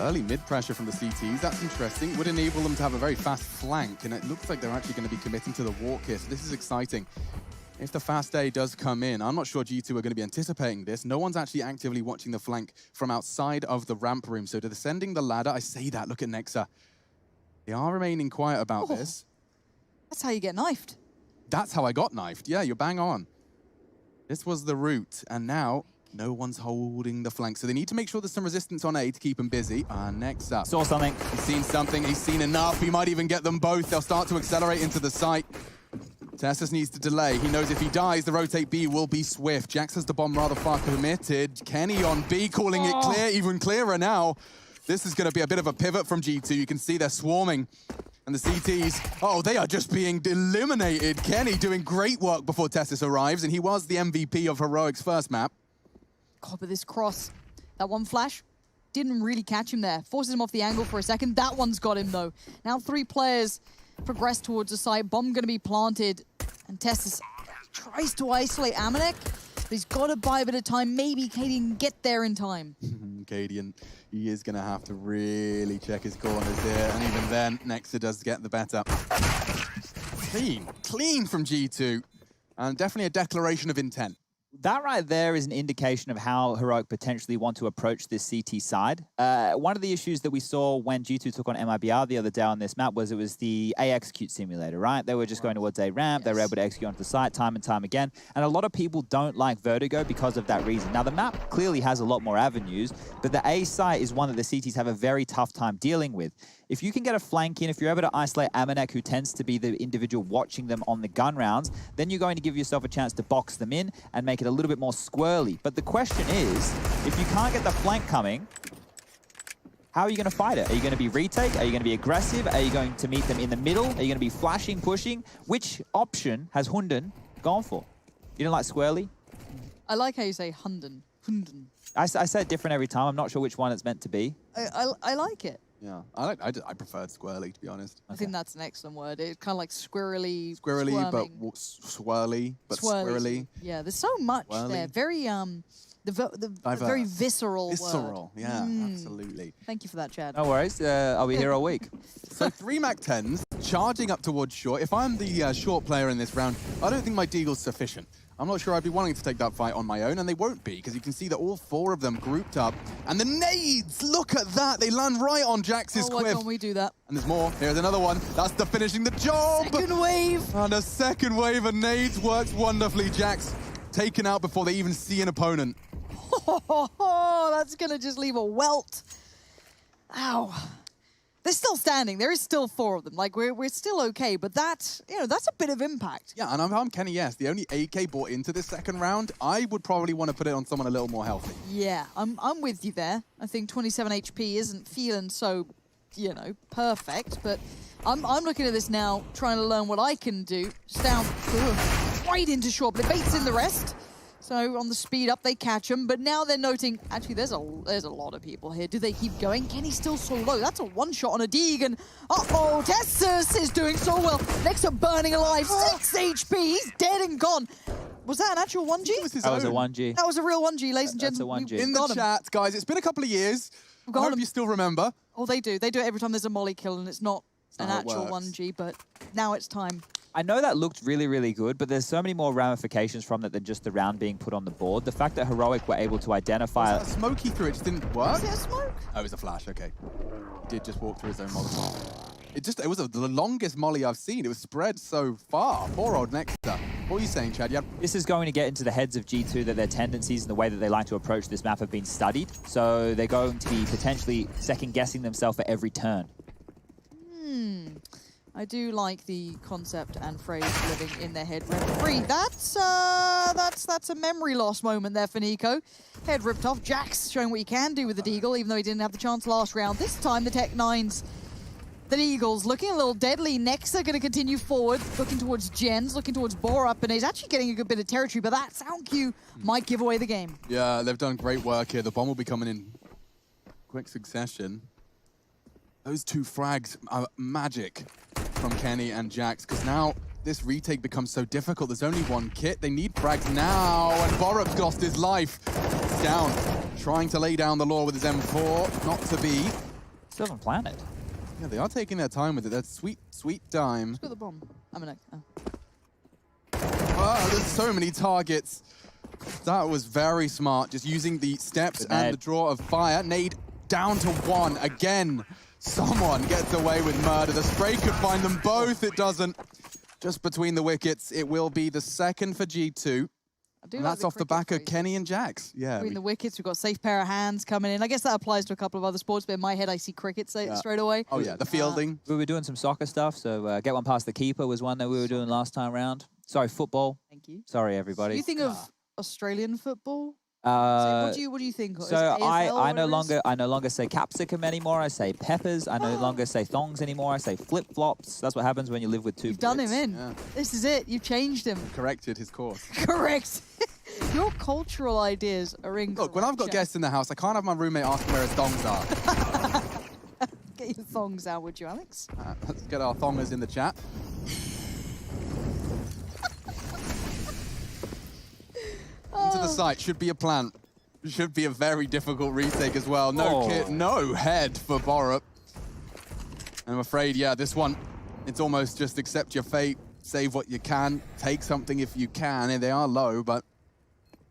Early mid-pressure from the CTs, that's interesting. Would enable them to have a very fast flank, and it looks like they're actually going to be committing to the walk here, so this is exciting. If the fast A does come in, I'm not sure G2 are going to be anticipating this. No one's actually actively watching the flank from outside of the ramp room, so descending the ladder, I say that, look at Nexa. They are remaining quiet about this. That's how you get knifed. That's how I got knifed. Yeah, you're bang on. This was the route, and now no one's holding the flank. So they need to make sure there's some resistance on A to keep him busy. Next up. Saw something. He's seen something. He's seen enough. He might even get them both. They'll start to accelerate into the site. Tessus needs to delay. He knows if he dies, the rotate B will be swift. Jax has the bomb rather far committed. Kenny on B, calling it clear, even clearer now. This is going to be a bit of a pivot from G2. You can see they're swarming. And the CTs, oh, they are just being eliminated. Kenny doing great work before Tessus arrives, and he was the MVP of Heroic's first map. God, but this cross, that one flash, didn't really catch him there. Forces him off the angle for a second. That one's got him, though. Now 3 players progress towards the site. Bomb going to be planted. And Tessus tries to isolate Amanek. But he's got to buy a bit of time. Maybe Cadian can get there in time. Cadian, he is going to have to really check his corners here. And even then, Nexa does get the better. Clean from G2. And definitely a declaration of intent. That right there is an indication of how Heroic potentially want to approach this CT side. One of the issues that we saw when G2 took on MIBR the other day on this map was it was the A execute simulator, right? They were just going towards A ramp, they were able to execute onto the site time and time again. And a lot of people don't like Vertigo because of that reason. Now the map clearly has a lot more avenues, but the A site is one that the CTs have a very tough time dealing with. If you can get a flank in, if you're able to isolate Amanek, who tends to be the individual watching them on the gun rounds, then you're going to give yourself a chance to box them in and make it a little bit more squirrely. But the question is, if you can't get the flank coming, how are you going to fight it? Are you going to be retake? Are you going to be aggressive? Are you going to meet them in the middle? Are you going to be flashing, pushing? Which option has Hunden gone for? You don't like squirrely? I like how you say Hunden. Hunden. I say it different every time. I'm not sure which one it's meant to be. I like it. Yeah, I preferred squirrely, to be honest. I think that's an excellent word. It's kind of like squirrely, Squirrely, squirming. but swirly, but squirrely. Yeah, there's so much there. Very very visceral. Visceral, word. yeah, absolutely. Thank you for that, Chad. No worries. I'll be here all week. So 3 MAC-10s, charging up towards short. If I'm the short player in this round, I don't think my deagle's sufficient. I'm not sure I'd be wanting to take that fight on my own, and they won't be, because you can see that all 4 of them grouped up. And the nades, look at that! They land right on Jax's quiff. Why can't we do that? And there's more. Here's another one. That's the finishing the job! Second wave! And a second wave of nades works wonderfully. Jax taken out before they even see an opponent. That's gonna just leave a welt. Ow. They're still standing. There is still 4 of them. Like, we're still okay, but that's a bit of impact. Yeah, and I'm Kenny, yes. The only AK bought into this second round, I would probably want to put it on someone a little more healthy. Yeah, I'm with you there. I think 27 HP isn't feeling so, perfect, but I'm looking at this now, trying to learn what I can do. It's down right into short, but it baits in the rest. So on the speed up, they catch him, but now they're noting, actually, there's a lot of people here. Do they keep going? Kenny's still so low. That's a one-shot on a Deeg, and uh-oh, Tessus is doing so well. Nexa burning alive, 6 HP, he's dead and gone. Was that an actual 1G? That was a 1G. That was a real 1G, ladies and gentlemen. That's a 1G. In the chat, guys, it's been a couple of years. I hope you still remember. Oh, they do. They do it every time there's a molly kill, and it's not an actual 1G, but now it's time. I know that looked really, really good, but there's so many more ramifications from that than just the round being put on the board. The fact that Heroic were able to identify... Was that a smoke he threw? It just didn't work? Was it a smoke? Oh, it was a flash, okay. He did just walk through his own molly. It was the longest molly I've seen. It was spread so far. Poor old Nexa. What are you saying, Chad? This is going to get into the heads of G2 that their tendencies and the way that they like to approach this map have been studied. So they're going to be potentially second-guessing themselves at every turn. I do like the concept and phrase living in their head rent-free. That's a memory loss moment there for Nico. Head ripped off. Jax showing what he can do with the Deagle, even though he didn't have the chance last round. This time the Tech-9s, the Eagles, looking a little deadly. Nexa going to continue forward, looking towards Jens, looking towards Borup, and he's actually getting a good bit of territory, but that sound cue might give away the game. Yeah, they've done great work here. The bomb will be coming in quick succession. Those 2 frags are magic from Kenny and Jax, because now this retake becomes so difficult. There's only 1 kit. They need frags now, and Borup's lost his life. He's down, trying to lay down the law with his M4. Not to be. Still haven't planted. Yeah, they are taking their time with it. That's sweet, sweet dime. Who's got the bomb? I'm gonna. Oh. Oh, there's so many targets. That was very smart, just using the steps and the draw of fire. Nade down to 1 again. Someone gets away with murder. The spray could find them both. It doesn't. Just between the wickets, it will be the second for G2. And that's off the back of Kenny and Jax. Yeah. Between the wickets, we've got safe pair of hands coming in. I guess that applies to a couple of other sports, but in my head, I see cricket straight away. Oh, yeah, the fielding. We were doing some soccer stuff, so get one past the keeper was one that we were doing last time round. Sorry, football. Thank you. Sorry, everybody. Do you think of Australian football? What do you think? So I no longer say capsicum anymore. I say peppers. I no longer say thongs anymore. I say flip flops. That's what happens when you live with two. You've done him in. Yeah. This is it. You've changed him. Corrected his course. Correct. Your cultural ideas are incorrect. Look, when I've got guests in the house, I can't have my roommate asking where his thongs are. Get your thongs out, would you, Alex? Let's get our thongers in the chat. Into the site should be a plant. Should be a very difficult retake as well. No kit, no head for Borup. I'm afraid, yeah, this one, it's almost just accept your fate, save what you can, take something if you can, and they are low, but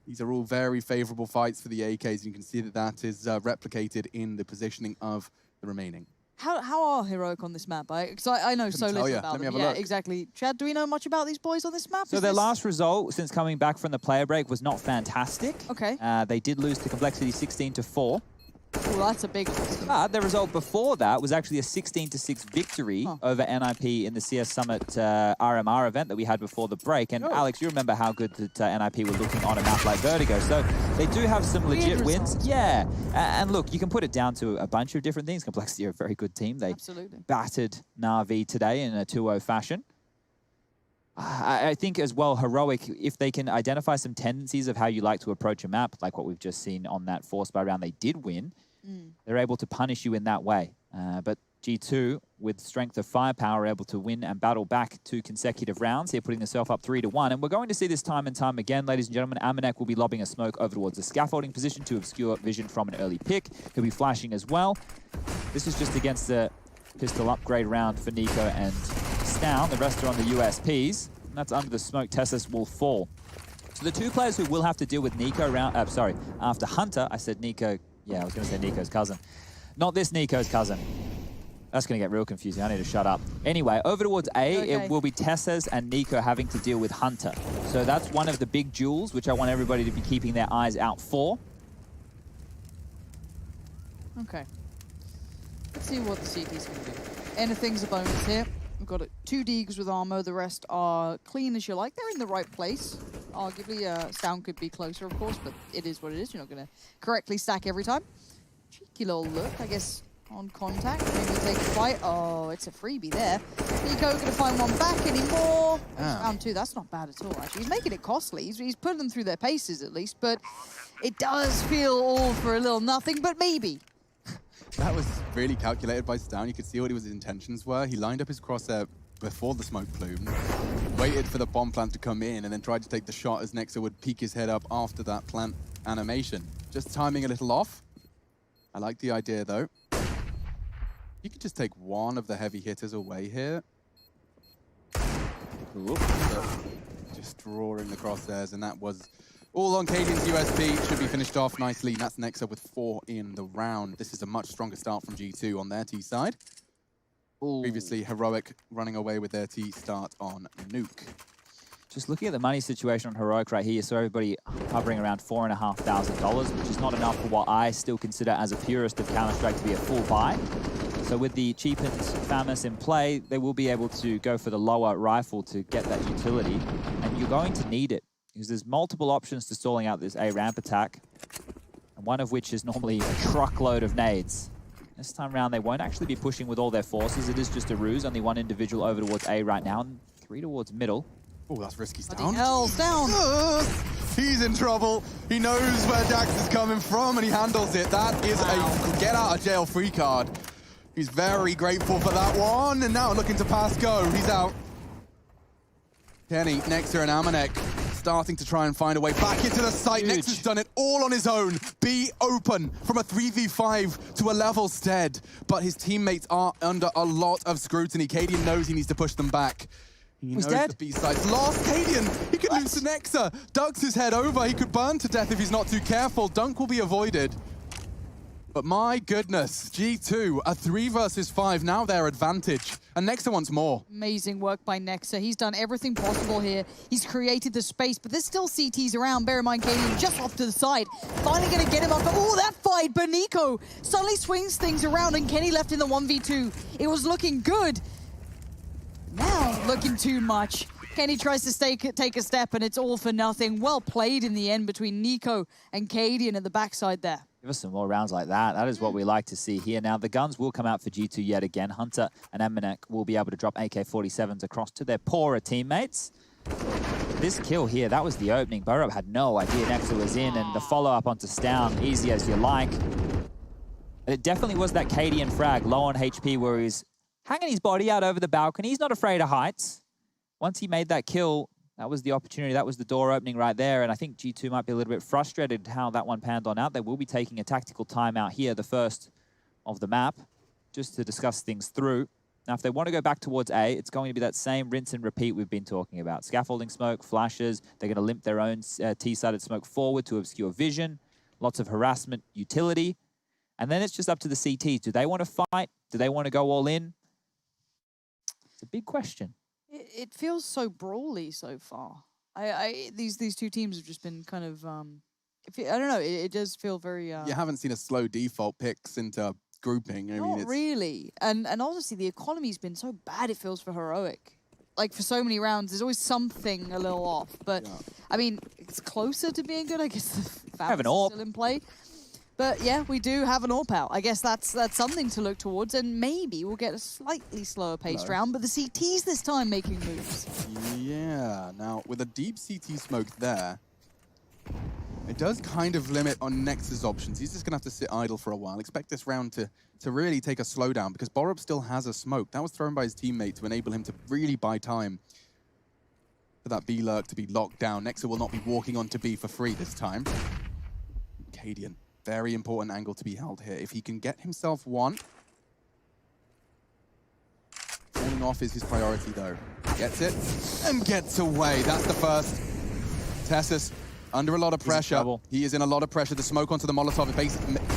these are all very favorable fights for the AKs. You can see that that is replicated in the positioning of the remaining. How are Heroic on this map? Because I know so little about them. Let me have a yeah, look. Exactly. Chad, do we know much about these boys on this map? So their last result since coming back from the player break was not fantastic. Okay. They did lose to Complexity 16-4. Oh, that's a big one. But their result before that was actually a 16-6 victory over NIP in the CS Summit RMR event that we had before the break. And Alex, you remember how good that NIP were looking on a map like Vertigo. So they do have some legit wins. Yeah. And look, you can put it down to a bunch of different things. Complexity are a very good team. They battered Na'Vi today in a 2-0 fashion. I think as well, Heroic, if they can identify some tendencies of how you like to approach a map, like what we've just seen on that 4-spy round they did win, they're able to punish you in that way. But G2, with strength of firepower, are able to win and battle back 2 consecutive rounds here, putting themselves up 3-1. And we're going to see this time and time again, ladies and gentlemen. Amanek will be lobbing a smoke over towards the scaffolding position to obscure vision from an early pick. He'll be flashing as well. This is just against the pistol upgrade round for Nico and Stown. The rest are on the USPs. And that's under the smoke. Tessus will fall. So the 2 players who will have to deal with Nico after Hunter, I said Nico. Yeah, I was going to say Nico's cousin. Not this Nico's cousin. That's going to get real confusing. I need to shut up. Anyway, over towards A, it will be Tessus and Nico having to deal with Hunter. So that's one of the big duels, which I want everybody to be keeping their eyes out for. Okay. Let's see what the CT's going to do. Anything's a bonus here. We've got 2 Deegs with armor. The rest are clean as you like. They're in the right place. Arguably, Sound could be closer, of course, but it is what it is. You're not going to correctly stack every time. Cheeky little look, I guess, on contact. Maybe take a fight. Oh, it's a freebie there. Nico going to find one back anymore. Round 2, that's not bad at all, actually. He's making it costly. He's putting them through their paces, at least, but it does feel all for a little nothing, but maybe. That was really calculated by Stown. You could see what his intentions were. He lined up his crosshair before the smoke plume, waited for the bomb plant to come in, and then tried to take the shot as Nexa would peek his head up after that plant animation. Just timing a little off. I like the idea, though. You could just take one of the heavy hitters away here. Just drawing the crosshairs, and that was all on Cadian's USP. Should be finished off nicely. That's Nexa with 4 in the round. This is a much stronger start from G2 on their T side. Previously, Heroic running away with their T start on Nuke. Just looking at the money situation on Heroic right here, so everybody hovering around $4,500, which is not enough for what I still consider as a purist of Counter-Strike to be a full buy. So with the cheapened FAMAS in play, they will be able to go for the lower rifle to get that utility, and you're going to need it, because there's multiple options to stalling out this A ramp attack, and one of which is normally a truckload of nades. This time around, they won't actually be pushing with all their forces. It is just a ruse. Only 1 individual over towards A right now, and 3 towards middle. Oh, that's risky. Stown. Hell's down. He's in trouble. He knows where Jax is coming from, and he handles it. That is a get-out-of-jail-free card. He's very grateful for that one, and now looking to pass go. He's out. Kenny, Nexa, and Amanek starting to try and find a way back into the site. Huge. Nexus done it all on his own. B open from a 3v5 to a level stead. But his teammates are under a lot of scrutiny. Cadian knows he needs to push them back. He knows dead. the B side's lost. Cadian, he could lose the Nexa. Ducks his head over. He could burn to death if he's not too careful. Dunk will be avoided. But my goodness, G2, a 3 versus 5, now their advantage. And Nexa wants more. Amazing work by Nexa. He's done everything possible here. He's created the space, but there's still CTs around. Bear in mind, Cadian just off to the side. Finally going to get him after all that fight, but Nico suddenly swings things around, and Kenny left in the 1v2. It was looking good. Now, looking too much. Kenny tries to take a step, and it's all for nothing. Well played in the end between Nico and Cadian at the backside there. Give us some more rounds like that. That is what we like to see here. Now, the guns will come out for G2 yet again. Hunter and Emanek will be able to drop AK-47s across to their poorer teammates. This kill here, that was the opening. Burrow had no idea Nexa was in, and the follow-up onto Stown, easy as you like. It definitely was that Cadian frag, low on HP, where he's hanging his body out over the balcony. He's not afraid of heights. Once he made that kill, that was the opportunity. That was the door opening right there. And I think G2 might be a little bit frustrated how that one panned on out. They will be taking a tactical timeout here, the first of the map, just to discuss things through. Now, if they want to go back towards A, it's going to be that same rinse and repeat we've been talking about. Scaffolding smoke, flashes. They're going to limp their own T-sided smoke forward to obscure vision. Lots of harassment utility. And then it's just up to the CTs. Do they want to fight? Do they want to go all in? It's a big question. It feels so brawly so far. These two teams have just been kind of I don't know. It does feel very. You haven't seen a slow default picks into grouping. I mean, Not it's really. And obviously the economy's been so bad. It feels for Heroic. Like for so many rounds, there's always something a little off. But yeah. I mean, it's closer to being good. I guess the Have an Falcons AWP. still in play. But yeah, we do have an AWP out. I guess that's something to look towards, and maybe we'll get a slightly slower paced round, but the CTs this time making moves. Yeah, now with a deep CT smoke there, it does kind of limit on Nex's options. He's just going to have to sit idle for a while. Expect this round to really take a slowdown because Borup still has a smoke. That was thrown by his teammate to enable him to really buy time for that B lurk to be locked down. Nexa will not be walking on to B for free this time. Cadian. Very important angle to be held here. If he can get himself one, falling off is his priority though. Gets it and gets away. That's the first. Tessus under a lot of pressure. He is in a lot of pressure. The smoke onto the Molotov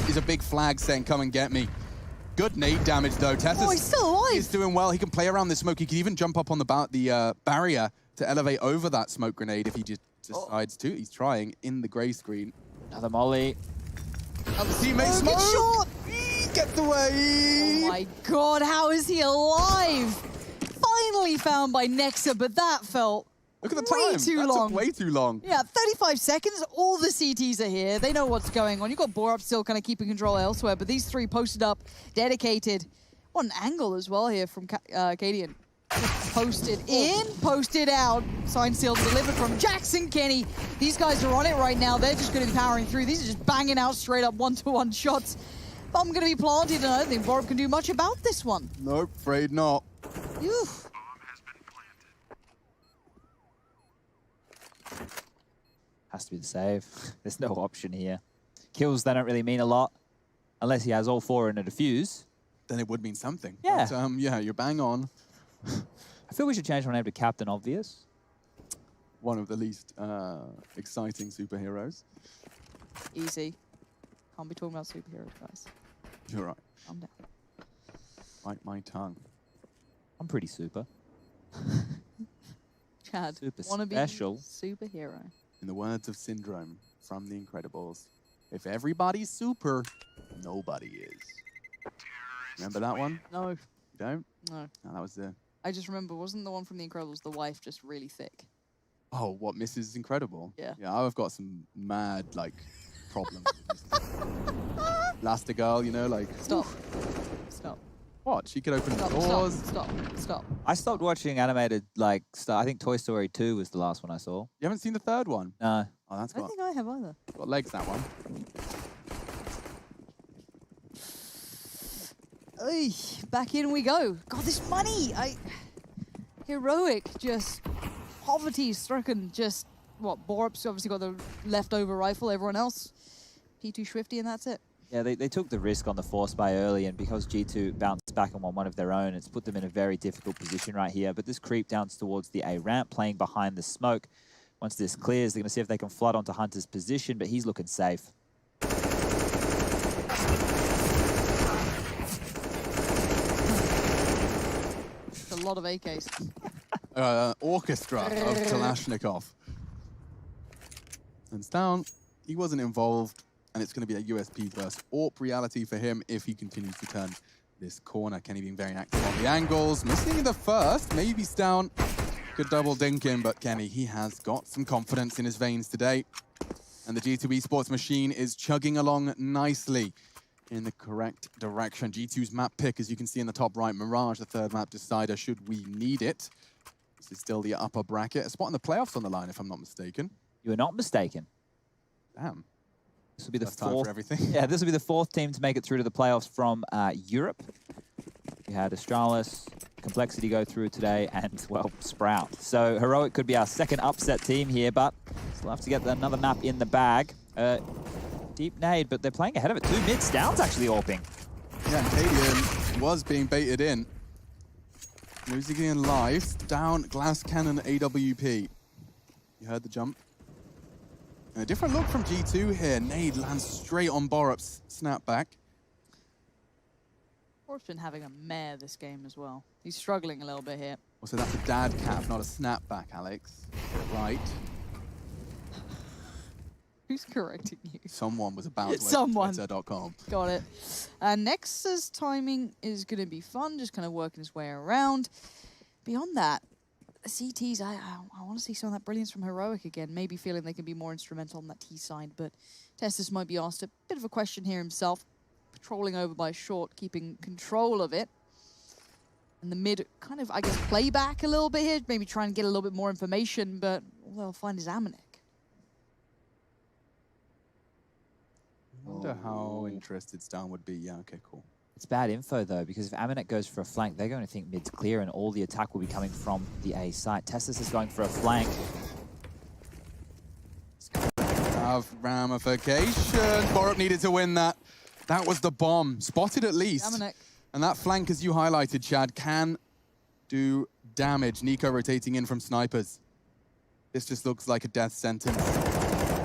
is a big flag saying, come and get me. Good nade damage though. Tessus he's still alive. is doing well. He can play around this smoke. He can even jump up on the barrier to elevate over that smoke grenade if he just decides to. He's trying in the gray screen. Another molly. Teammate smoke! Shot. Gets away! Oh my god, how is he alive? Finally found by Nexa, but that felt Look at the way time. too that long. took way too long. Yeah, 35 seconds, all the CTs are here. They know what's going on. You've got Borup still kind of keeping control elsewhere, but these three posted up, dedicated. What an angle as well here from Cadian. Posted in, posted out. Signed, sealed, delivered from Jackson Kenny. These guys are on it right now. They're just going to be powering through. These are just banging out straight up one-to-one shots. I'm going to be planted, and I don't think Borup can do much about this one. Nope, afraid not. Oof. Has to be the save. There's no option here. Kills, they don't really mean a lot. Unless he has all four in a defuse. Then it would mean something. Yeah. But, yeah, you're bang on. I feel we should change my name to Captain Obvious. One of the least exciting superheroes. Easy. Can't be talking about superheroes, guys. You're right. Calm down. Bite my tongue. I'm pretty super. Chad, Super wanna be special. superhero. In the words of Syndrome from The Incredibles, if everybody's super, nobody is. Remember that one? No, You don't? no. No, that was the... I just remember, wasn't the one from The Incredibles the wife just really thick? Oh, what, Mrs. Incredible? Yeah. Yeah, I've got some mad, like, problems. Elastigirl, you know, like... Stop. Stop. What? She could open Stop. doors. Stop. Stop. Stop. I stopped watching animated, like, I think Toy Story 2 was the last one I saw. You haven't seen the third one? No. Oh, that's I don't got, think I have either. got legs, that one. Oy, back in we go. God, this money! Heroic, just poverty-stricken, just what, Borup's obviously got the leftover rifle, everyone else, P2 Swifty, and that's it. Yeah, they took the risk on the force buy early, and because G2 bounced back and won one of their own, it's put them in a very difficult position right here. But this creep down towards the A ramp, playing behind the smoke. Once this clears, they're going to see if they can flood onto Hunter's position, but he's looking safe. It's a lot of AKs. Orchestra of Kalashnikov. And down, he wasn't involved, and it's going to be a USP versus AWP reality for him if he continues to turn this corner. Kenny being very active on the angles, missing the first, maybe down. Good double dinking, but Kenny, he has got some confidence in his veins today. And the G2 Esports machine is chugging along nicely in the correct direction. G2's map pick, as you can see in the top right, Mirage, the third map decider, should we need it. This is still the upper bracket. A spot in the playoffs on the line, if I'm not mistaken. You are not mistaken. Damn. This will be the First time fourth. for everything. Yeah, this will be the fourth team to make it through to the playoffs from Europe. We had Astralis, Complexity go through today, and, well, Sprout. So Heroic could be our second upset team here, but still have to get another map in the bag. Deep nade, but they're playing ahead of it. 2 mids. Down's actually AWPing. Yeah, Cadian was being baited in. Losing in live. Down, Glass Cannon, AWP. You heard the jump. And a different look from G2 here. Nade lands straight on Borup's snapback. Borup's been having a mare this game as well. He's struggling a little bit here. Also, that's a dad cap, not a snapback, Alex. Right. Who's correcting you? Someone was about to Someone. Twitter.com. Got it. Nexa's timing is going to be fun, just kind of working his way around. Beyond that, the CTs, I want to see some of that brilliance from Heroic again. Maybe feeling they can be more instrumental on that T side, but Testis might be asked a bit of a question here himself. Patrolling over by Short, keeping control of it. And the mid kind of, I guess, play back a little bit here. Maybe try and get a little bit more information, but all they'll find is Amanek. I wonder how interested Stan would be. Yeah, okay, cool. It's bad info, though, because if Amanek goes for a flank, they're going to think mid's clear, and all the attack will be coming from the A site. Testis is going for a flank. Have ramifications. Borup needed to win that. That was the bomb. Spotted at least. Amanek. And that flank, as you highlighted, Chad, can do damage. Nico rotating in from snipers. This just looks like a death sentence.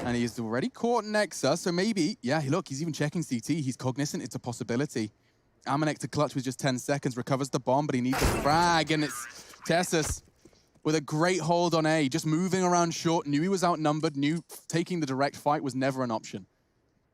And he's already caught Nexa, so maybe, yeah, look, he's even checking CT. He's cognizant, it's a possibility. Amanek to clutch with just 10 seconds, recovers the bomb, but he needs the frag, and it's Tessus with a great hold on A, just moving around Short, knew he was outnumbered, knew taking the direct fight was never an option.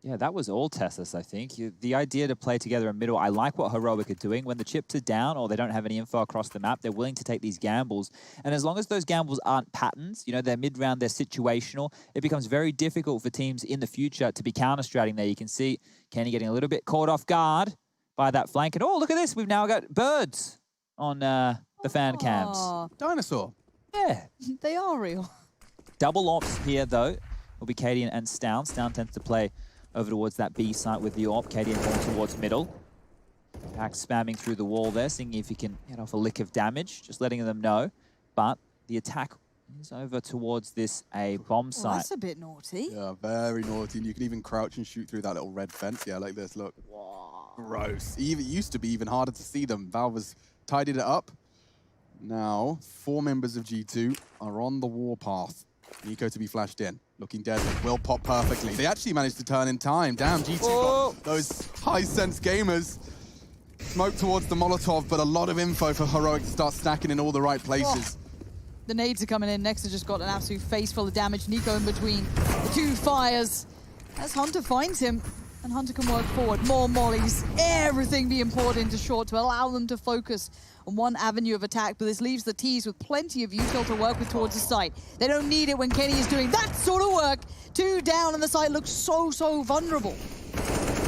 Yeah, that was all Tessus, I think. The idea to play together in middle, I like what Heroic are doing. When the chips are down or they don't have any info across the map, they're willing to take these gambles. And as long as those gambles aren't patterns, you know, they're mid-round, they're situational, it becomes very difficult for teams in the future to be counter-stratting there. You can see Kenny getting a little bit caught off guard by that flank. And oh, look at this. We've now got birds on the fan cams. Dinosaur. Yeah. They are real. Double ops here, though, will be Cadian and Stown. Stown tends to play over towards that B site with the AWP. Cadian more towards middle. Pack spamming through the wall there, seeing if he can get off a lick of damage, just letting them know. But the attack is over towards this A bomb site. Well, that's a bit naughty. Yeah, very naughty. And you can even crouch and shoot through that little red fence. Yeah, like this, look. Wow. Gross. It used to be even harder to see them. Valve has tidied it up. Now, 4 members of G2 are on the warpath. Nico to be flashed in. Looking deadly. Will pop perfectly. They actually managed to turn in time. Damn, G2 got those high-sense gamers. Smoke towards the Molotov, but a lot of info for Heroic to start stacking in all the right places. The nades are coming in. Nexa just got an absolute face full of damage. Nico in between the 2 fires. As Hunter finds him, and Hunter can work forward. More mollies. Everything being poured into Short to allow them to focus on one avenue of attack, but this leaves the T's with plenty of util to work with towards the site. They don't need it when Kenny is doing that sort of work. 2 down, and the site looks so vulnerable.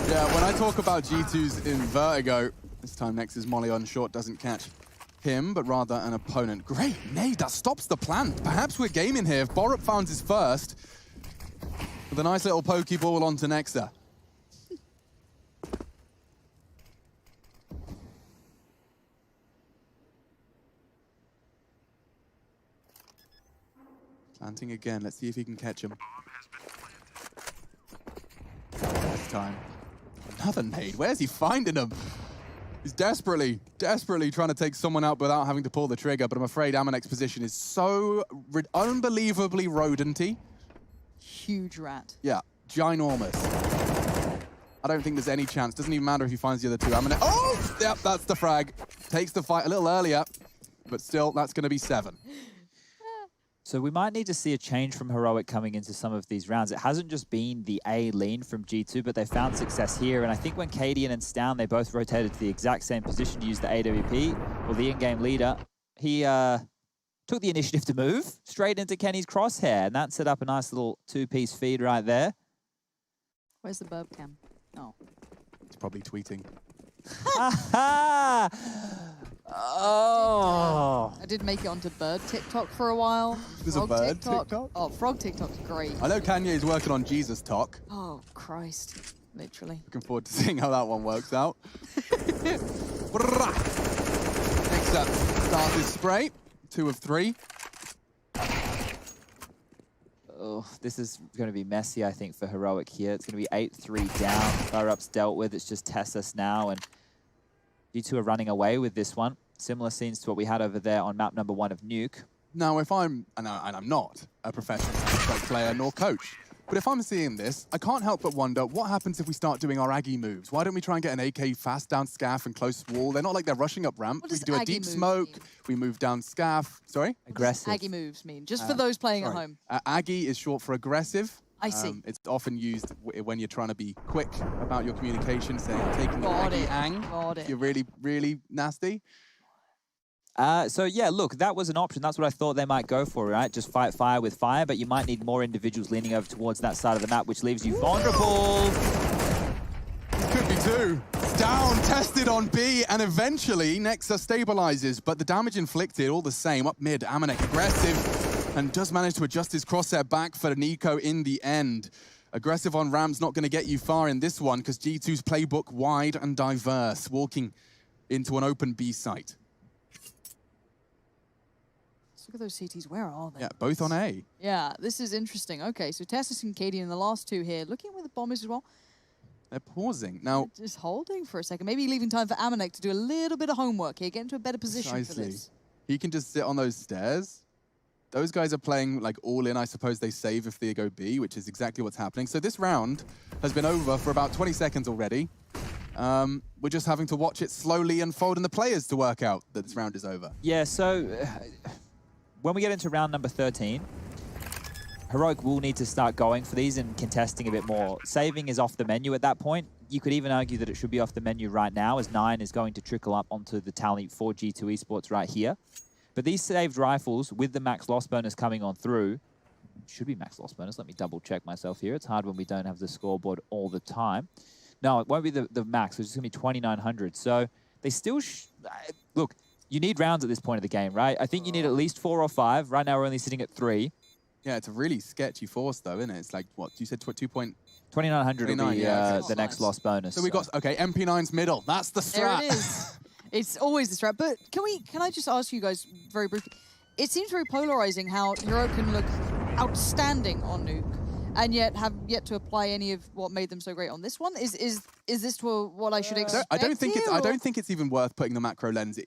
Yeah, when I talk about G2's in Vertigo, this time Nex's molly on Short doesn't catch him, but rather an opponent. Great nade, that stops the plant. Perhaps we're gaming here. If Borup found his first, with a nice little pokeball onto Nexa. Planting again. Let's see if he can catch him. This time. Another nade. Where's he finding him? He's desperately trying to take someone out without having to pull the trigger, but I'm afraid Amanek's position is so unbelievably rodenty. Huge rat. Yeah, ginormous. I don't think there's any chance. Doesn't even matter if he finds the other two. Amanek. Oh! Yep, that's the frag. Takes the fight a little earlier, but still, that's going to be 7. So we might need to see a change from Heroic coming into some of these rounds. It hasn't just been the A lean from G2, but they found success here. And I think when Cadian and Stown, they both rotated to the exact same position to use the AWP, well, the in-game leader, he took the initiative to move straight into Kenny's crosshair. And that set up a nice little 2-piece feed right there. Where's the burp cam? Oh. He's probably tweeting. Oh. I did make it onto bird TikTok for a while. There's a bird TikTok? Oh, frog TikTok's great. I know Kanye's working on Jesus Talk. Oh, Christ. Literally. Looking forward to seeing how that one works out. Next up, start this spray. 2 of 3. Oh, this is going to be messy, I think, for Heroic here. It's going to be 8-3 down. Fire-up's dealt with. It's just Tessus now, and G2 are running away with this one. Similar scenes to what we had over there on map number 1 of Nuke. Now, if I'm, and I'm not a professional Counter-Strike player nor coach, but if I'm seeing this, I can't help but wonder, what happens if we start doing our Aggie moves? Why don't we try and get an AK fast down scaff and close wall? They're not like they're rushing up ramp. What We does do a Aggie deep moves smoke, mean? we move down scaff. Sorry? Aggressive. Aggie moves mean, just for those playing at Sorry. home. Aggie is short for aggressive. I see. It's often used when you're trying to be quick about your communication, saying taking the Got Aggie it. ang. Got it. You're really, really nasty. So yeah, look, that was an option. That's what I thought they might go for, right? Just fight fire with fire, but you might need more individuals leaning over towards that side of the map, which leaves you vulnerable. Could be 2. Down, tested on B, and eventually Nexa stabilizes, but the damage inflicted all the same. Up mid, Amanek aggressive, and does manage to adjust his crosshair back for Nico in the end. Aggressive on ramp's not going to get you far in this one, because G2's playbook wide and diverse, walking into an open B site. Look at those CTs. Where are they? Yeah, both on A. Yeah, this is interesting. Okay, so Tessus and Cadian in the last 2 here. Looking where the bomb is as well. They're pausing. Now, Just holding for a second. Maybe leaving time for Amanek to do a little bit of homework here. Get into a better position for precisely. this. He can just sit on those stairs. Those guys are playing like all in. I suppose they save if they go B, which is exactly what's happening. So this round has been over for about 20 seconds already. We're just having to watch it slowly unfold and the players to work out that this round is over. Yeah, so when we get into round number 13, Heroic will need to start going for these and contesting a bit more. Saving is off the menu at that point. You could even argue that it should be off the menu right now, as 9 is going to trickle up onto the tally for G2 Esports right here. But these saved rifles with the max loss bonus coming on through, should be max loss bonus. Let me double check myself here. It's hard when we don't have the scoreboard all the time. No, it won't be the max. It's just going to be 2,900. So they still... Look, you need rounds at this point of the game, right? I think you need at least 4 or 5. Right now, we're only sitting at 3. Yeah, it's a really sketchy force, though, isn't it? It's like, what, you said 2 point... 2,900 will be yeah, the next loss bonus. So we got, okay, MP9's middle. That's the strat. There it is. It's always the strat. But can I just ask you guys very briefly? It seems very polarizing how Hero can look outstanding on Nuke and yet have yet to apply any of what made them so great on this one. Is this what I should expect? I don't think here, it's even worth putting the macro lens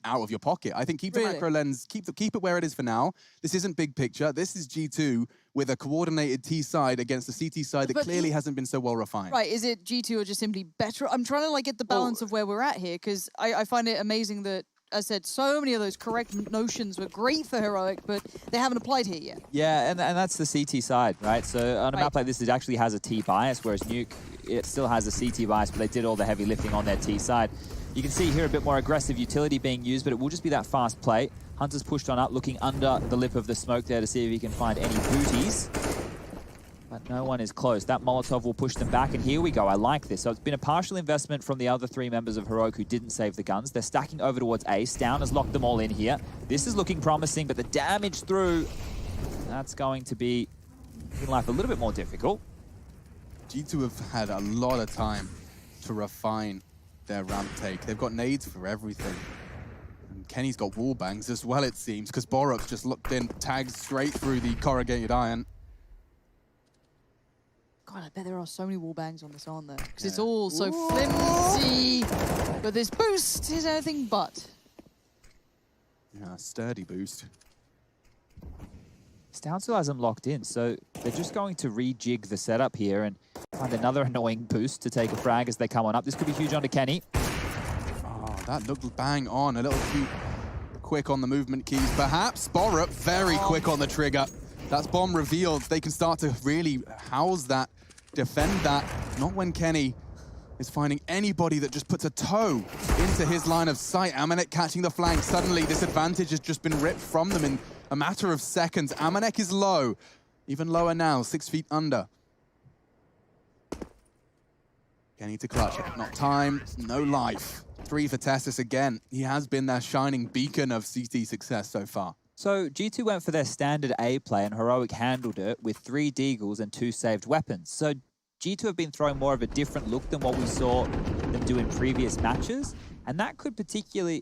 out of your pocket. I think keep the Really? macro lens, keep it where it is for now. This isn't big picture. This is G2 with a coordinated T side against a CT side that But clearly hasn't been so well refined. Right, is it G2 or just simply better? I'm trying to like get the balance of where we're at here, because I find it amazing that, as I said, so many of those correct notions were great for Heroic, but they haven't applied here yet. Yeah, and that's the CT side, right? So on a map like this, it actually has a T bias, whereas Nuke, it still has a CT bias, but they did all the heavy lifting on their T side. You can see here a bit more aggressive utility being used, but it will just be that fast play. Hunter's pushed on up, looking under the lip of the smoke there to see if he can find any booties. But no one is close. That Molotov will push them back, and here we go. I like this. So it's been a partial investment from the other 3 members of Heroic who didn't save the guns. They're stacking over towards A. Stown has locked them all in here. This is looking promising, but the damage through, that's going to be making life a little bit more difficult. G2 have had a lot of time to refine their ramp take. They've got nades for everything. And Kenny's got wall bangs as well, it seems, because Borup's just looked in, tagged straight through the corrugated iron. God, I bet there are so many wall bangs on this, aren't there? Because Yeah. it's all so flimsy. But this boost is anything but. Yeah, sturdy boost. Stown still has them locked in, so they're just going to rejig the setup here and find another annoying boost to take a frag as they come on up. This could be huge onto Kenny. Oh, that looked bang on. A little too quick on the movement keys, perhaps. Borup, very quick on the trigger. That's bomb revealed. They can start to really house that, defend that. Not when Kenny is finding anybody that just puts a toe into his line of sight. Amanek catching the flank. Suddenly, this advantage has just been ripped from them in a matter of seconds. Amanek is low. Even lower now, 6 feet under. Kenny to clutch. Not time, no life. 3 for Tessus again. He has been their shining beacon of CT success so far. So G2 went for their standard A play and Heroic handled it with 3 deagles and 2 saved weapons. So G2 have been throwing more of a different look than what we saw them do in previous matches. And that could potentially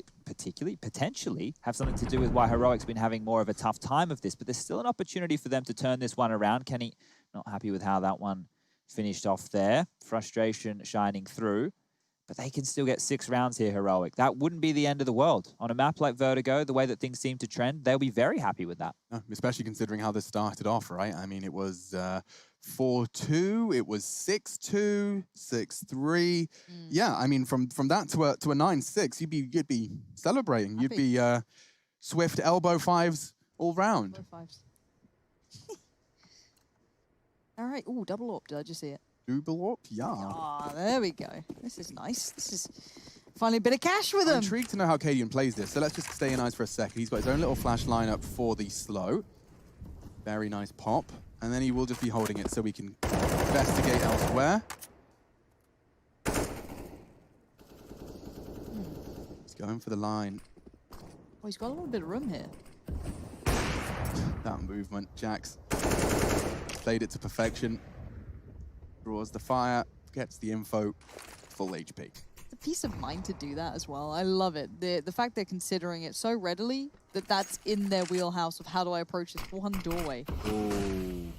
have something to do with why Heroic's been having more of a tough time of this. But there's still an opportunity for them to turn this one around. Kenny not happy with how that one finished off there. Frustration shining through. But they can still get 6 rounds here, Heroic. That wouldn't be the end of the world. On a map like Vertigo, the way that things seem to trend, they'll be very happy with that. Especially considering how this started off, right? I mean, it was 4-2, it was 6-2, 6-3. Yeah, I mean, from that to a 9-6, you'd be celebrating. You'd be swift elbow 5s all round. Elbow 5s. All right. Ooh, double AWP. Did I just see it? Double AWP, yeah. Ah, there we go. This is nice. This is finally a bit of cash with I'm him. intrigued to know how Cadian plays this, so let's just stay in eyes for a second. He's got his own little flash lineup for the slow. Very nice pop. And then he will just be holding it so we can investigate elsewhere. He's going for the line. Oh, he's got a little bit of room here. That movement, Jax played it to perfection. Draws the fire, gets the info, full HP. The peace of mind to do that as well. I love it. The fact they're considering it so readily that that's in their wheelhouse of how do I approach this one doorway. Ooh.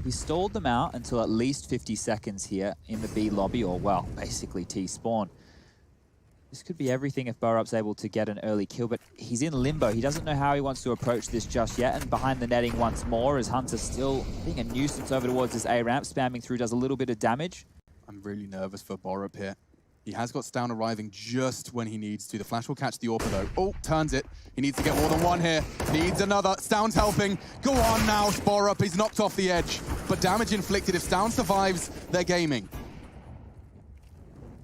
He stalled them out until at least 50 seconds here in the B lobby, or well, basically T-spawn. This could be everything if Borup's able to get an early kill, but he's in limbo. He doesn't know how he wants to approach this just yet, and behind the netting once more as Hunter still being a nuisance over towards this A ramp, spamming through, does a little bit of damage. I'm really nervous for Borup here. He has got Stown arriving just when he needs to. The flash will catch the AWP though. Oh, turns it. He needs to get more than one here. Needs another. Stown's helping. Go on now, Borup. He's knocked off the edge. But damage inflicted. If Stown survives, they're gaming.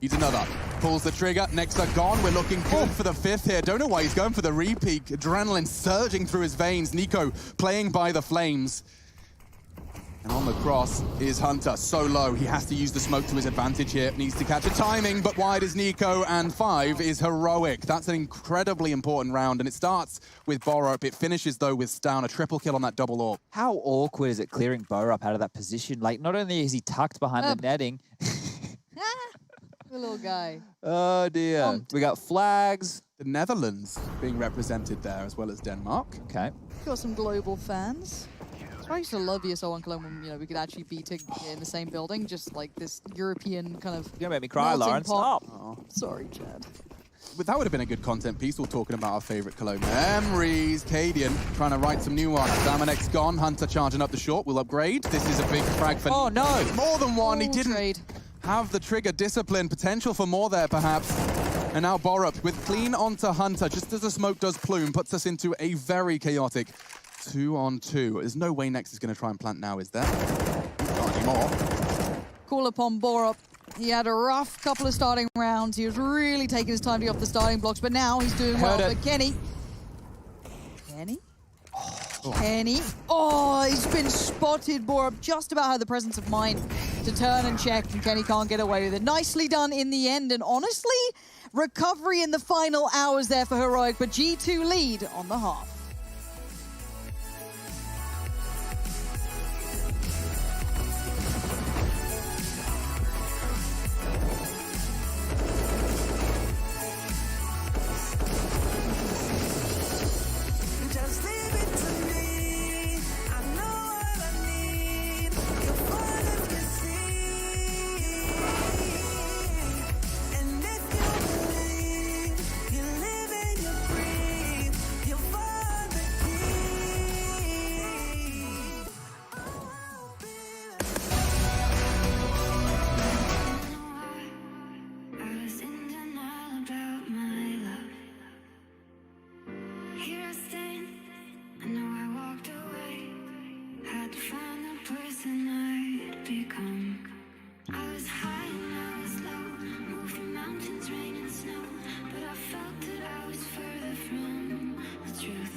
Needs another. Pulls the trigger. Next are gone. We're looking good for the 5th here. Don't know why he's going for the repeat. Adrenaline surging through his veins. Nico playing by the flames. And on the cross is Hunter, so low. He has to use the smoke to his advantage here. Needs to catch a timing, but wide is Nico, and 5 is Heroic. That's an incredibly important round, and it starts with Borup. It finishes, though, with Stown, a triple kill on that double AWP. How awkward is it clearing Borup out of that position? Like, not only is he tucked behind the netting. The little guy. Oh, dear. We got flags. The Netherlands being represented there, as well as Denmark. Okay. Got some global fans. That's why I used to love ESL and Cologne when, we could actually be in the same building, just like this European kind of. You're gonna make me cry, melting Lauren. pot. Stop. Oh. Sorry, Chad. But that would have been a good content piece, all talking about our favorite Cologne memories. Cadian trying to write some new ones. Damonek's gone. Hunter charging up the short. Will upgrade. This is a big frag for... Oh, no. More than one. He Ooh, didn't trade. have the trigger discipline. Potential for more there, perhaps. And now Borup with clean onto Hunter, just as the smoke does plume, puts us into a very chaotic 2-on-2. There's no way Nex is going to try and plant now, is there? Not anymore. Call upon Borup. He had a rough couple of starting rounds. He was really taking his time to get off the starting blocks, but now he's doing well. But Kenny? Kenny? Oh, he's been spotted. Borup just about had the presence of mind to turn and check, and Kenny can't get away with it. Nicely done in the end, and honestly, recovery in the final hours there for Heroic, but G2 lead on the half. become. I was high and I was low, moved through mountains, rain and snow, but I felt that I was further from the truth.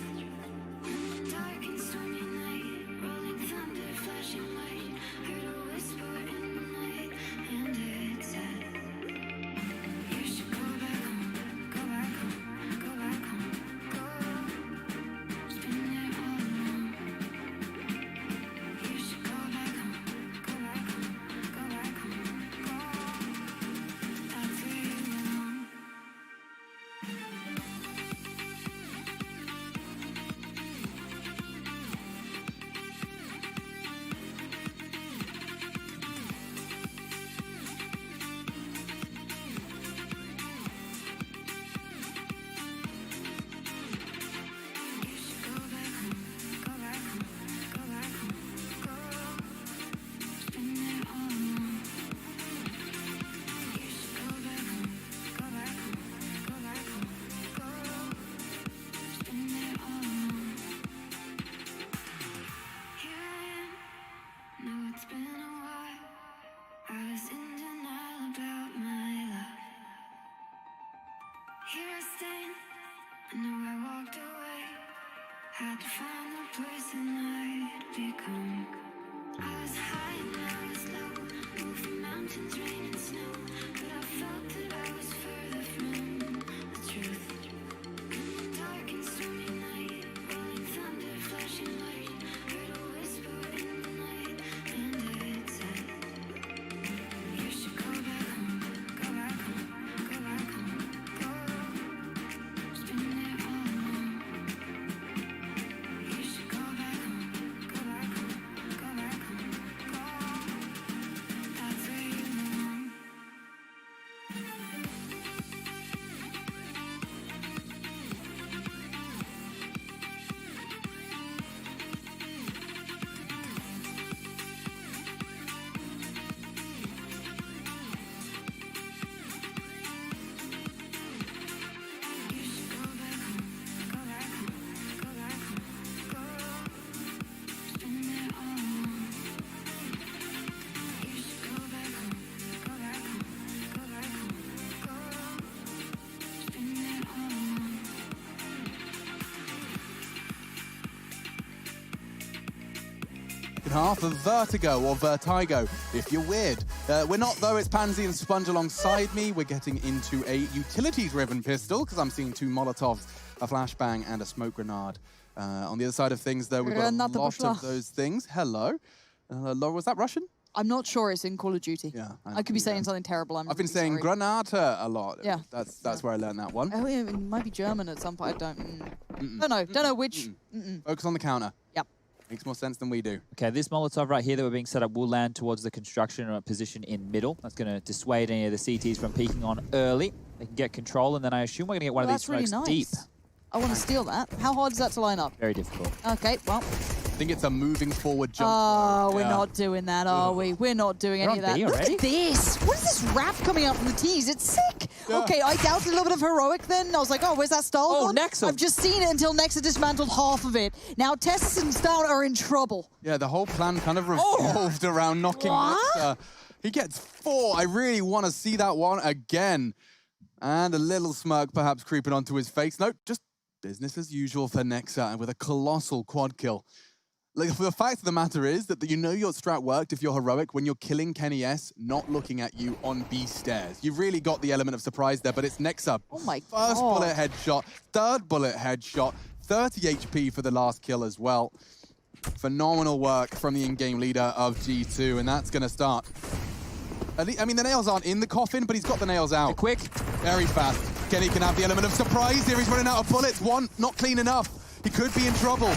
Dark and stormy night, rolling thunder, flashing light, heard a whisper in the night, and it said, you should go back home, go back home, go back home, go. It's been there all along. You should go back home, go back home, go back home, go. That's where you belong. You should go back home, go back home, go back home, go. It's been there all along. You should go back home, go back home, go back home, go. It's been there all along. Here I am, know it's been a while. I was in denial about my love. Here I stand, I know I walked away. Had to find the person I'd become. I was high and I was low, moved through mountains, rain and snow, but I felt that I was further from the truth. Dark and stormy night, rolling thunder, flashing light, heard a whisper in the night, and it said, you should go back home, go back home, go back home, go. It's been there all along. You should go back home, go back home, go back home, go. That's where you belong. You should go back home, go back home, go back home, go. It's been there all along. You should go back home, go back home, go back home, go. It's been there all along. Second half of Vertigo, or Vertigo, if you're weird. We're not, though. It's Pansy and Sponge alongside me. We're getting into a utilities-driven pistol, because I'm seeing 2 Molotovs, a flashbang, and a smoke grenade. On the other side of things, though, we've got a lot of those things. Hello. Laura, was that Russian? I'm not sure it's in Call of Duty. Yeah. I could be saying something terrible. I've been saying sorry. Granata a lot. Yeah. That's where I learned that one. Oh, yeah, it might be German at some point. I don't know which. Focus on the counter. Yep. Makes more sense than we do. Okay, this Molotov right here that we're being set up will land towards the construction or position in middle. That's going to dissuade any of the CTs from peeking on early. They can get control, and then I assume we're going to get one of these That's smokes really deep. nice. I want to steal that. How hard is that to line up? Very difficult. Okay, well. I think it's a moving forward jump. Oh, throw. we're Yeah. not doing that, are we? We're not doing We're any of on that. B Look already? at this. What is this rap coming out from the tees? It's sick. Yeah. Okay, I doubted a little bit of heroic then. I was like, oh, where's that style Oh, gone? Nexa. I've just seen it until Nexa dismantled half of it. Now Tessus and Stout are in trouble. Yeah, the whole plan kind of revolved around knocking What? Nexa. He gets 4. I really want to see that one again. And a little smirk perhaps creeping onto his face. No, just business as usual for Nexa, and with a colossal quad kill. Like, the fact of the matter is that you know your strat worked if you're heroic when you're killing Kenny S not looking at you on B stairs. You've really got the element of surprise there, but it's Nexa. Oh my First God. bullet headshot, third bullet headshot, 30 HP for the last kill as well. Phenomenal work from the in-game leader of G2, and that's going to start. I mean, the nails aren't in the coffin, but he's got the nails out. Quick. Very fast. Kenny can have the element of surprise here. He's running out of bullets. One, not clean enough. He could be in trouble.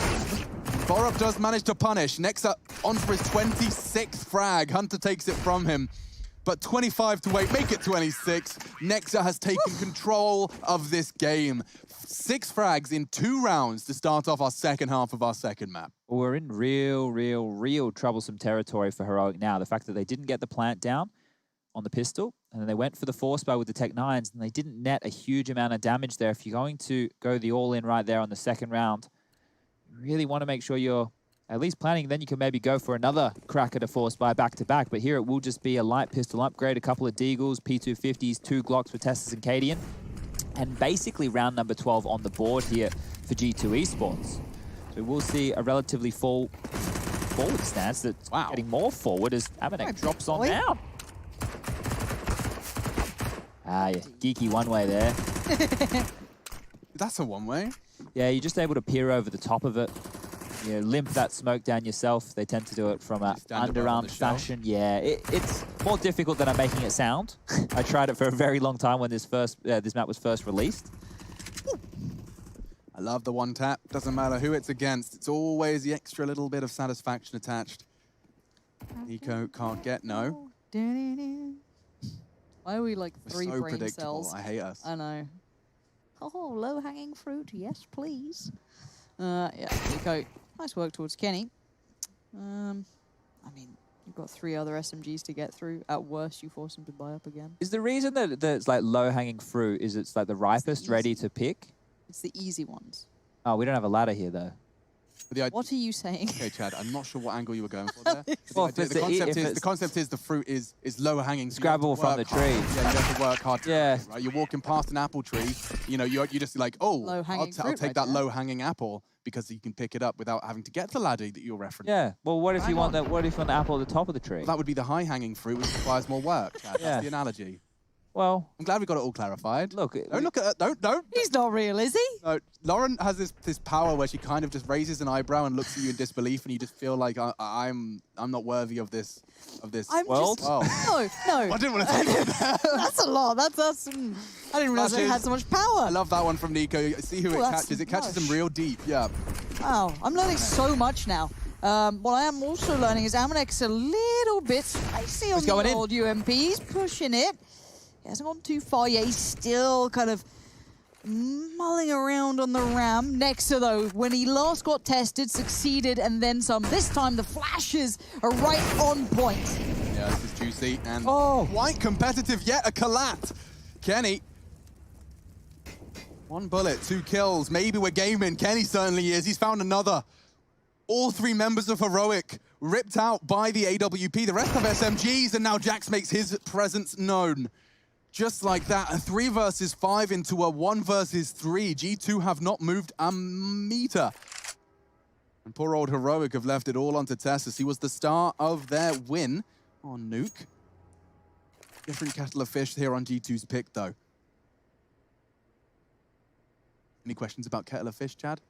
Borup does manage to punish. Nexa on for his 26th frag. Hunter takes it from him. But 25 to 8, make it 26. Nexa has taken control of this game. 6 frags in 2 rounds to start off our second half of our second map. Well, we're in real troublesome territory for Heroic now. The fact that they didn't get the plant down on the pistol, and then they went for the force bow with the Tech 9s, and they didn't net a huge amount of damage there. If you're going to go the all-in right there on the second round, you really want to make sure you're At least planning, then you can maybe go for another crack at a force buy back-to-back. But here it will just be a light pistol upgrade, a couple of Deagles, P250s, 2 Glocks for Tessus and Cadian. And basically round number 12 on the board here for G2 Esports. So we'll see a relatively forward stance that's getting more forward as Amanek drops on down. Ah, yeah, geeky one-way there. That's a one-way. Yeah, you're just able to peer over the top of it. You know, limp that smoke down yourself. They tend to do it from an underarm fashion. Yeah, it's more difficult than I'm making it sound. I tried it for a very long time when this map was first released. I love the one tap. Doesn't matter who it's against. It's always the extra little bit of satisfaction attached. Nico can't get no. Why are we like three We're so brain predictable. cells? I hate us. I know. Oh, low-hanging fruit. Yes, please. Yeah, Nico. Nice work towards Kenny. I mean, you've got 3 other SMGs to get through. At worst, you force him to buy up again. Is the reason that it's like low-hanging fruit is it's like the ripest, ready to pick? It's the easy ones. Oh, we don't have a ladder here, though. What are you saying? Okay, Chad, I'm not sure what angle you were going for there. Well, the concept is the fruit is lower hanging. So Scrabble from the tree. Yeah, you have to work hard. Yeah. Right? You're walking past an apple tree. You know, you're just like, oh, I'll take that low hanging apple because you can pick it up without having to get to the ladder that you're referencing. Yeah. Well, what if you want that? What if you want the apple at the top of the tree? Well, that would be the high hanging fruit, which requires more work, Chad. Yeah. That's the analogy. Well, I'm glad we got it all clarified. Look, don't look at it. Don't. He's not real, is he? No, Lauren has this power where she kind of just raises an eyebrow and looks at you in disbelief, and you just feel like I'm not worthy of this world. No. I didn't want to take it there. That's a lot. That's I didn't realize it had so much power. I love that one from Nico. See who it catches. It catches him real deep. Yeah. Wow, I'm learning so much now. What I am also learning is Amanek's a little bit spicy on the old UMP. He's pushing it. He hasn't gone too far yet. He's still kind of mulling around on the ram. Next to though, when he last got tested, succeeded, and then some. This time the flashes are right on point. Yeah, this is juicy and quite competitive yet. A collat. Kenny. 1 bullet, 2 kills. Maybe we're gaming. Kenny certainly is. He's found another. All 3 members of Heroic ripped out by the AWP. The rest have SMGs, and now Jax makes his presence known. Just like that, a 3 versus 5 into a 1 versus 3. G2 have not moved a meter. And poor old Heroic have left it all onto Tessus. He was the star of their win on Nuke. Different kettle of fish here on G2's pick, though. Any questions about kettle of fish, Chad?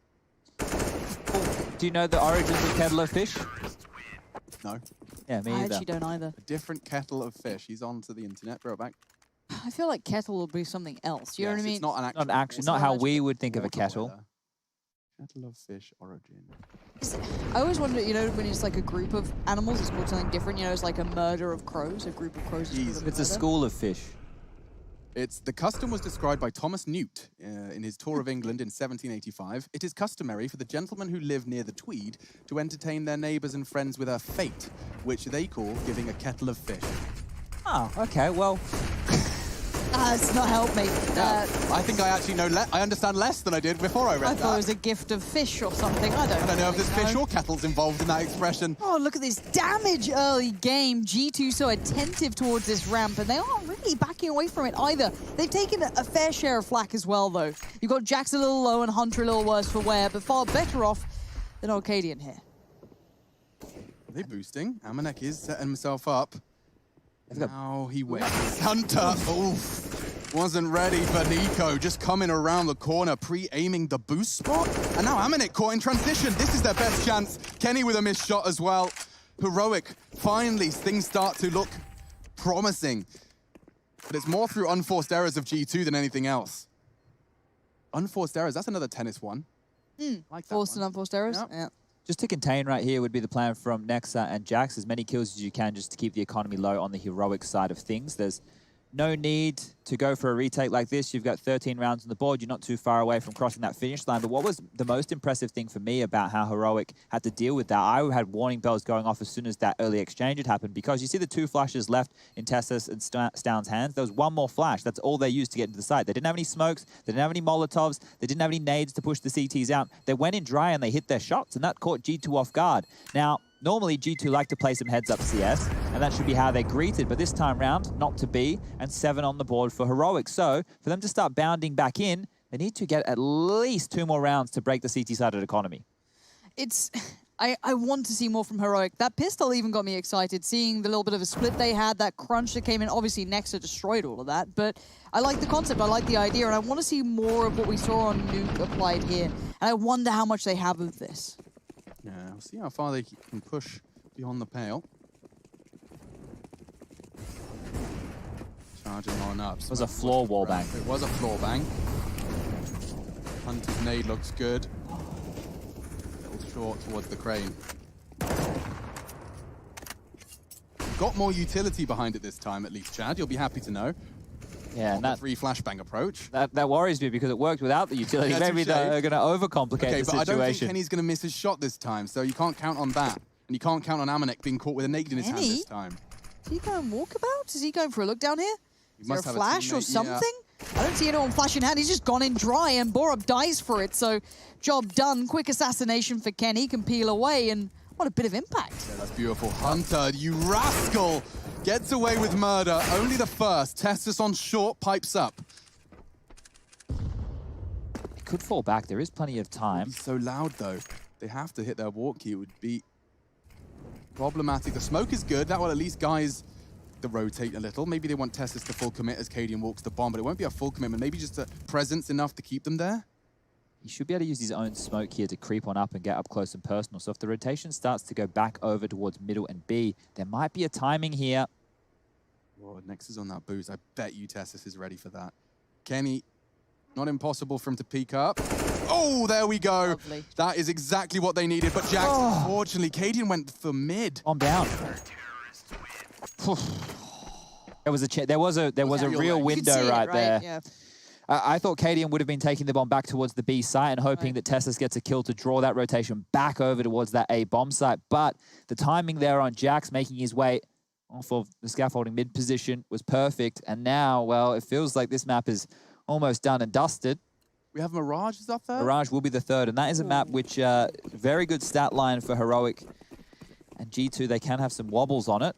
Do you know the origins of kettle of fish? No. Yeah, me either. I actually don't either. A different kettle of fish. He's onto the internet. Bro, back. I feel like kettle would be something else. You know what I mean? It's not an actual. Not how we would think of a kettle. Kettle of fish origin. I always wonder, you know, when it's like a group of animals, it's called something different. You know, it's like a murder of crows. A group of crows. It's a school of fish. The custom was described by Thomas Newt in his tour of England in 1785. It is customary for the gentlemen who live near the Tweed to entertain their neighbours and friends with a fete, which they call giving a kettle of fish. Oh, okay, well... It's not helped me. I think I actually know. I understand less than I did before I read that. I thought it was a gift of fish or something. I don't know if there's fish or kettle's involved in that expression. Oh, look at this damage early game. G2 so attentive towards this ramp, and they aren't really backing away from it either. They've taken a fair share of flak as well, though. You've got Jax a little low and Hunter a little worse for wear, but far better off than Arcadian here. Are they boosting? Amanek is setting himself up. Now he wins. Hunter, oof, wasn't ready for Nico. Just coming around the corner, pre-aiming the boost spot. And now Amanek caught in transition. This is their best chance. Kenny with a missed shot as well. Heroic, finally, things start to look promising. But it's more through unforced errors of G2 than anything else. Unforced errors, that's another tennis one. Like that Forced and unforced errors? Yep. Yeah. Just to contain right here would be the plan from Nexa and Jax. As many kills as you can just to keep the economy low on the Heroic side of things. There's no need to go for a retake like this. You've got 13 rounds on the board. You're not too far away from crossing that finish line. But what was the most impressive thing for me about how Heroic had to deal with that, I had warning bells going off as soon as that early exchange had happened, because you see the 2 flashes left in Tessus and Stound's hands. There was 1 more flash. That's all they used to get into the site. They didn't have any smokes. They didn't have any Molotovs. They didn't have any nades to push the CTs out. They went in dry and they hit their shots, and that caught G2 off guard. Now, normally, G2 like to play some heads-up CS, and that should be how they're greeted. But this time round, not to be, and 7 on the board for Heroic. So, for them to start bounding back in, they need to get at least 2 more rounds to break the CT-sided economy. It's... I want to see more from Heroic. That pistol even got me excited, seeing the little bit of a split they had, that crunch that came in. Obviously, Nexa destroyed all of that, but I like the concept, I like the idea, and I want to see more of what we saw on Nuke applied here. And I wonder how much they have of this. Yeah, we'll see how far they can push beyond the pale. Charging on up. It was a floor wall bang. It was a floor bang. Hunter's nade looks good. A little short towards the crane. Got more utility behind it this time, at least, Chad. You'll be happy to know. Yeah, and that 3 flashbang approach. That worries me, because it worked without the utility. Yeah, Maybe they're going to overcomplicate okay, the but situation. I don't think Kenny's going to miss his shot this time, so you can't count on that. And you can't count on Amanek being caught with a nade in his hand this time. Is he going walkabout? Is he going for a look down here? Is there a must have a flash or teammate, something? I don't see anyone flash in hand. He's just gone in dry, and Borup dies for it. So, job done. Quick assassination for Kenny. Can peel away, and what a bit of impact. Yeah, that's beautiful. Hunter, you rascal! Gets away with murder. Only the first. Tessus on short, pipes up. It could fall back. There is plenty of time. He's so loud, though. They have to hit their walk key. It would be problematic. The smoke is good. That will at least guys the rotate a little. Maybe they want Tessus to full commit as Cadian walks the bomb, but it won't be a full commitment. Maybe just a presence enough to keep them there. He should be able to use his own smoke here to creep on up and get up close and personal. So if the rotation starts to go back over towards middle and B, there might be a timing here. Whoa, Nex is on that boost. I bet you Tessus is ready for that. Kenny, not impossible for him to peek up. Oh, there we go. Lovely. That is exactly what they needed. But Jax, unfortunately, Cadian went for mid. Bomb down. There was a real window right there. Yeah. I thought Cadian would have been taking the bomb back towards the B site and hoping that Tessus gets a kill to draw that rotation back over towards that A bomb site. But the timing there on Jax making his way off of the scaffolding mid position was perfect. And now, well, it feels like this map is almost done and dusted. We have Mirage is up there. Mirage will be the third, and that is a map which, very good stat line for Heroic. And G2, they can have some wobbles on it.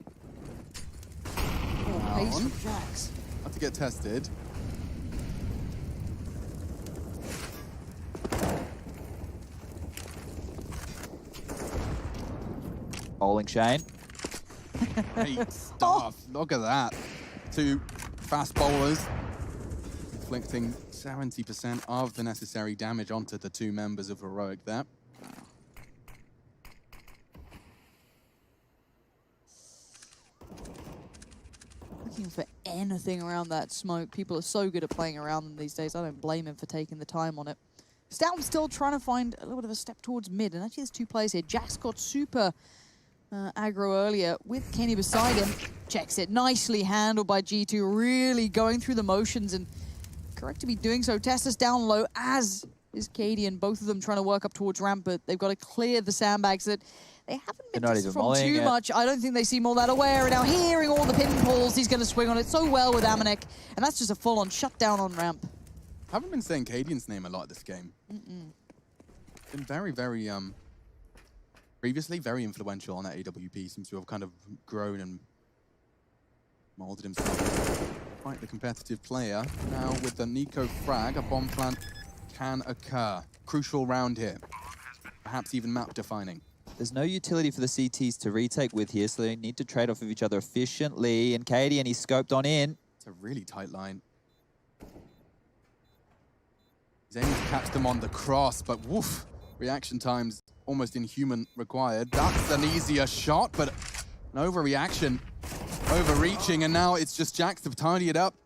Pace from Jax. Have to get tested. Bowling Shane. Great stuff. Look at that. 2 fast bowlers inflicting 70% of the necessary damage onto the 2 members of Heroic there. Looking for anything around that smoke. People are so good at playing around them these days. I don't blame him for taking the time on it. Stout's still trying to find a little bit of a step towards mid, and actually there's 2 players here. Jax got super aggro earlier with Kenny beside him. Checks it. Nicely handled by G2, really going through the motions, and correct to be doing so. Tessus down low, as is Cadian. Both of them trying to work up towards ramp, but they've got to clear the sandbags that they haven't been dissed from too much. I don't think they seem all that aware, and now hearing all the pin pulls, he's going to swing on it so well with Amanek, and that's just a full-on shutdown on ramp. I haven't been saying Cadian's name a lot this game. Been very, very, previously very influential on that AWP. Seems to have kind of grown and molded himself quite the competitive player. Now with the Nico frag, a bomb plant can occur. Crucial round here. Perhaps even map defining. There's no utility for the CTs to retake with here, so they need to trade off of each other efficiently. And Cadian, he's scoped on in. It's a really tight line. He's aiming to catch them on the cross, but woof, reaction times almost inhuman required. That's an easier shot, but an overreaction, overreaching, and now it's just Jax to tidy it up.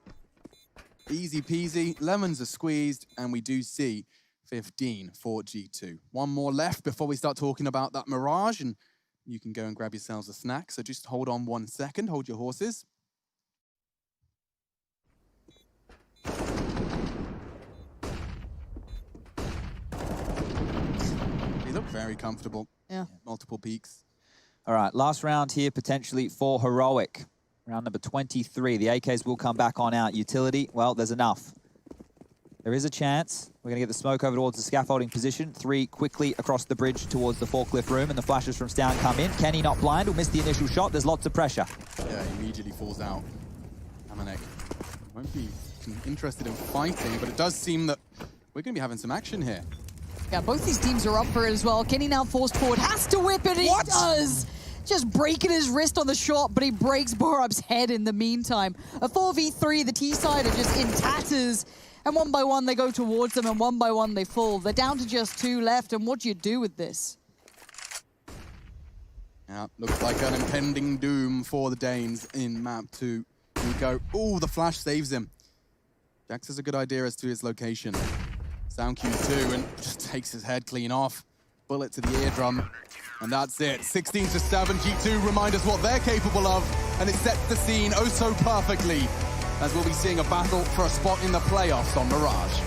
Easy peasy, lemons are squeezed, and we do see 15 for G2. 1 more left before we start talking about that Mirage, and you can go and grab yourselves a snack. So just hold on 1 second, hold your horses. look very comfortable. Yeah. Multiple peaks. All right, last round here potentially for Heroic. Round number 23. The AKs will come back on out. Utility, well, there's enough. There is a chance. We're going to get the smoke over towards the scaffolding position. 3 quickly across the bridge towards the forklift room, and the flashes from Stown come in. Kenny not blind, will miss the initial shot. There's lots of pressure. Yeah, he immediately falls out. Amanek won't be interested in fighting, but it does seem that we're going to be having some action here. Yeah, both these teams are up for it as well. Kenny now forced forward, has to whip it, he does! Just breaking his wrist on the shot, but he breaks Borup's head in the meantime. A 4v3, the T-side are just in tatters. And one by one, they go towards them, and one by one, they fall. They're down to just 2 left, and what do you do with this? Yeah, looks like an impending doom for the Danes in map 2. Nico, ooh, the flash saves him. Jax has a good idea as to his location. Sound Q2 and just takes his head clean off. Bullet to the eardrum, and that's it. 16-7, G2 remind us what they're capable of, and it sets the scene oh so perfectly, as we'll be seeing a battle for a spot in the playoffs on Mirage.